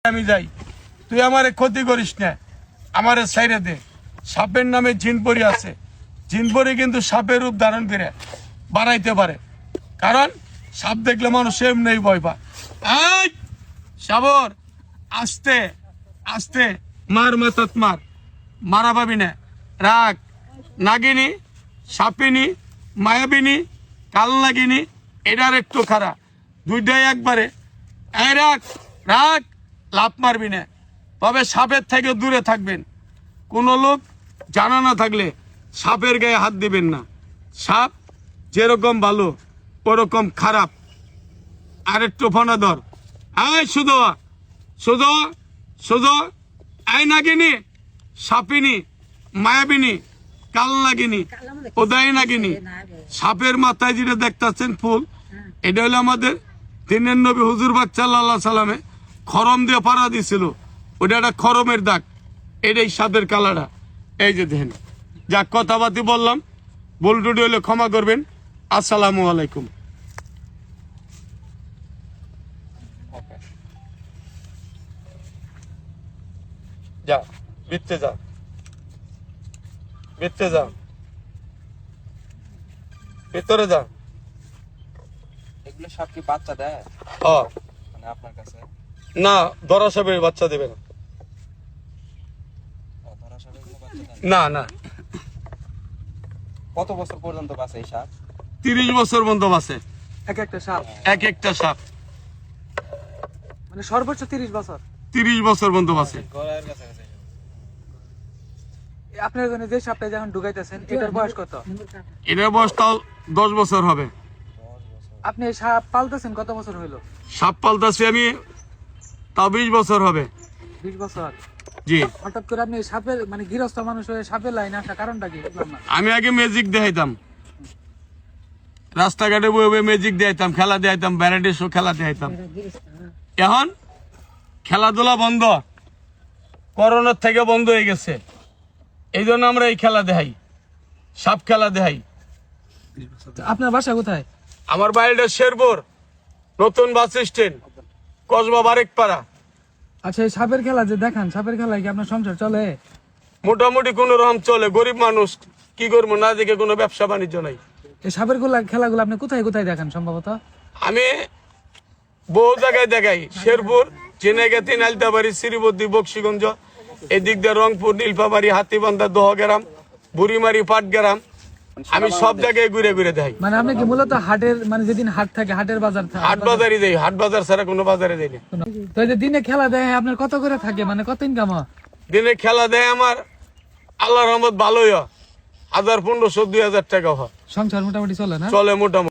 আমি যাই, তুই আমারে ক্ষতি করিস না, আমারে ছাইরে দে। সাপের নামে জিনপরি আছে, জিনপরি কিন্তু সাপের রূপ ধারণ করে বাড়াইতে পারে, কারণ সাপ দেখলে মানুষ এমনি ভয় পায়। এই সাবর, আস্তে আস্তে মার, মাথাত মার, মারা পাবি না। রাগ, নাগিনী, সাপিনী, মায়াবিনী, কাল নাগিনী, এটার একটু খারাপ, দুইটাই একবারে। এই রাগ, রাগ, লাভ মারবি না, তবে সাপের থেকে দূরে থাকবেন। কোনো লোক জানা না থাকলে সাপের গায়ে হাত দিবেন না। সাপ যেরকম ভালো ওরকম খারাপ। আর একটু ফনাদর, এই শুধু শুধু শুধু, এই নাগিনী, সাপিনী, মায়াবিনী, কাল নাগিনী, উদয় নাগিনী, সাপের মাথায় যেটা দেখতেছেন ফুল, এটা হলো আমাদের দিনের নবী হুজুর পাক সাল্লাল্লাহু সাল্লামে খরম দিয়ে পাড়া দিছিল, ওটা একটা খরমের দাগ, এটাই সাপের কালাটা। এই যে দেখেন, যা কথাবার্তি বললাম, ভুল টুটি হলে ক্ষমা করবেন। আসসালামু আলাইকুম। যা ভিতরে যা, ভিতরে যা, ভিতরে যা। এগুলো সব কি বাচ্চা দেয় মানে আপনার কাছে? না, ধরা সাপের বাচ্চা দেবে না। ধরা সাপের কোনো বাচ্চা দেয় না না। কত বছর পর্যন্ত বাঁচে এই সাপ? 30 বছর পর্যন্ত বাঁচে এক একটা সাপ, এক একটা সাপ, মানে সর্বোচ্চ 30 বছর। 30 বছর পর্যন্ত বাঁচে। গলার কাছাকাছি। আপনার এখানে যে সাপটা যখন ঢুকাইতেছেন, এটার বয়স কত? এটার বয়স তাও 10 বছর হবে। আপনি এই সাপ পালতেছেন কত বছর হইলো? সাপ পালতাছি আমি তাও 20 বছর হবে। 20 বছর। জি। হঠাৎ করে আপনি সাপের মানে গৃহস্থ মানুষ হয়ে সাপের লাইনে আসা কারণটা কি? বুঝলাম না। আমি আগে ম্যাজিক দেখাইতাম, রাস্তাঘাটে বয়ে বয়ে ম্যাজিক দেখাইতাম, খেলা দেখাইতাম, ভ্যারাইটি শো খেলা দেখাইতাম। এখন খেলাধুলা বন্ধ, করোনার থেকে বন্ধ হয়ে গেছে, এই জন্য আমরা এই খেলা দেখাই, সাপ খেলা দেখাই। আপনার বাসা কোথায়? আমার বাড়িটা শেরপুর, নতুন বাস স্ট্যান্ড, কসবা বারেকপাড়া। আচ্ছা, এই সাপের খেলা যে দেখান, সাপের খেলায় কি আপনার সংসার চলে? মোটামুটি কোন রকম চলে, গরিব মানুষ, কি করবো, না দেখে কোনো ব্যবসা বাণিজ্য নাই। এই সাপের খেলাগুলো আপনি কোথায় কোথায় দেখান সম্ভবত? আমি বহু জায়গায় দেখাই, শেরপুর, চিনাইগাতি, নালতাবাড়ি, শ্রীবদ্দি, বক্সিগঞ্জ, এদিক দিয়ে রংপুর, নীলফামারী, হাতিবান্ধা, দহগ্রাম, বুড়িমারি, পাটগ্রাম, আমি সব জায়গায় ঘুরে ঘুরে দেখাই। মানে আপনি কি মূলত হাটের, মানে যেদিন হাট থাকে হাটের বাজার হাট বাজারই দেই, হাট বাজার ছাড়া কোনো বাজারে দেয় না। তো এই যে দিনে খেলা দেয় আপনার কত করে থাকে, মানে কত ইনকাম হয়? দিনে খেলা দেয় আমার আল্লাহর রহমত ভালোই হয়, 1500-2000 টাকা হয়, সংসার মোটামুটি চলে না? চলে মোটামুটি।